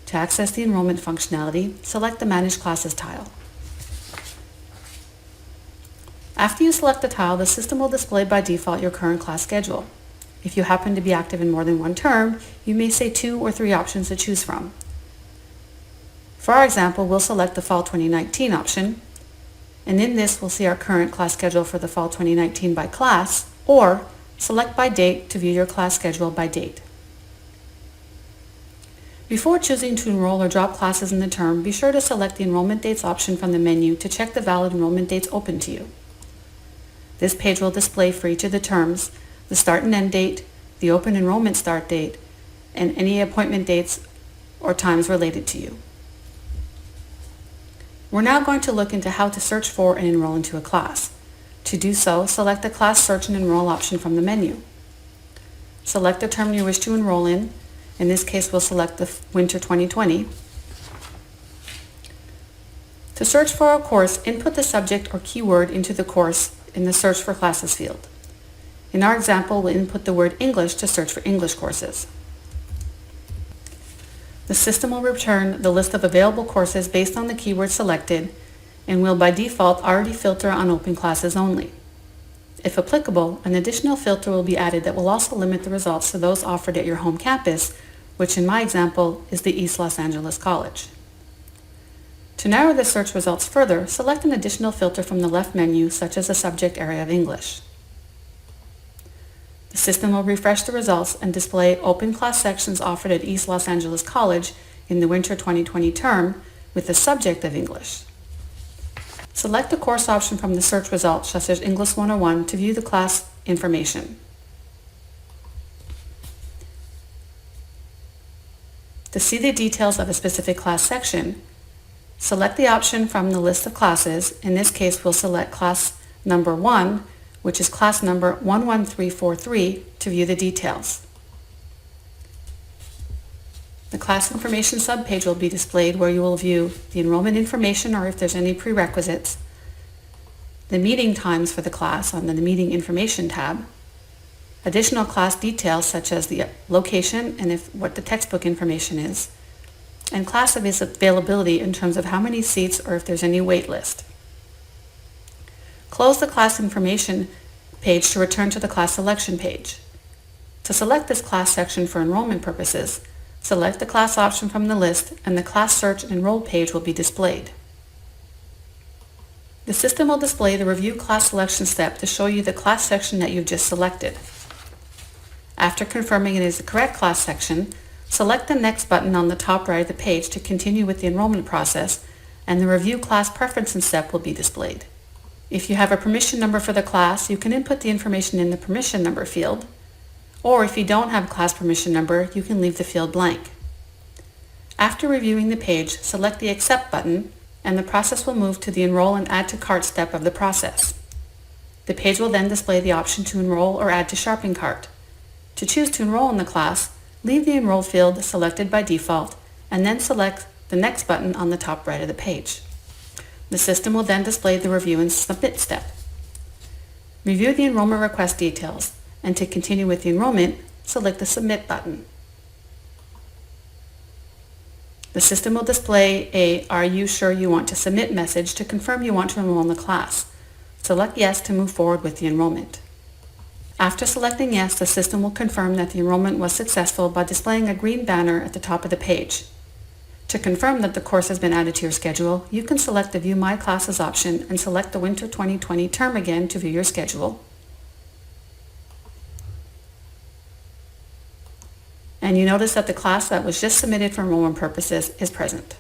To access the enrollment functionality, select the Manage Classes tile. After you select the tile, the system will display by default your current class schedule. If you happen to be active in more than one term, you may see 2 or 3 options to choose from. For our example, we'll select the Fall 2019 option, and in this we'll see our current class schedule for the Fall 2019 by class, or select by date to view your class schedule by date. Before choosing to enroll or drop classes in the term, be sure to select the Enrollment Dates option from the menu to check the valid enrollment dates open to you. This page will display for each of the terms the start and end date, the open enrollment start date, and any appointment dates or times related to you. We're now going to look into how to search for and enroll into a class. To do so, select the Class Search and Enroll option from the menu. Select the term you wish to enroll in. In this case, we'll select the Winter 2020. To search for a course, input the subject or keyword into the course in the Search for Classes field. In our example, we'll input the word English to search for English courses. The system will return the list of available courses based on the keyword selected and will by default already filter on open classes only. If applicable, an additional filter will be added that will also limit the results to those offered at your home campus, which in my example is the East Los Angeles College. To narrow the search results further, select an additional filter from the left menu, such as the subject area of English. The system will refresh the results and display open class sections offered at East Los Angeles College in the Winter 2020 term with the subject of English. Select the course option from the search results, such as English 101, to view the class information. To see the details of a specific class section, select the option from the list of classes. In this case, we'll select class number 1, which is class number 11343, to view the details. The class information subpage will be displayed where you will view the enrollment information or if there's any prerequisites, the meeting times for the class on the Meeting Information tab, additional class details such as the location and what the textbook information is, and class availability in terms of how many seats or if there's any wait list. Close the class information page to return to the class selection page. To select this class section for enrollment purposes, select the class option from the list and the Class Search and Enroll page will be displayed. The system will display the Review Class Selection step to show you the class section that you've just selected. After confirming it is the correct class section, select the Next button on the top right of the page to continue with the enrollment process, and the Review Class Preferences step will be displayed. If you have a permission number for the class, you can input the information in the permission number field, or if you don't have a class permission number, you can leave the field blank. After reviewing the page, select the Accept button, and the process will move to the Enroll and Add to Cart step of the process. The page will then display the option to enroll or add to shopping cart. To choose to enroll in the class, leave the Enroll field selected by default, and then select the Next button on the top right of the page. The system will then display the Review and Submit step. Review the enrollment request details, and to continue with the enrollment, select the Submit button. The system will display a "Are you sure you want to submit?" message to confirm you want to enroll in the class. Select Yes to move forward with the enrollment. After selecting Yes, the system will confirm that the enrollment was successful by displaying a green banner at the top of the page. To confirm that the course has been added to your schedule, you can select the View My Classes option and select the Winter 2020 term again to view your schedule. And you notice that the class that was just submitted for enrollment purposes is present.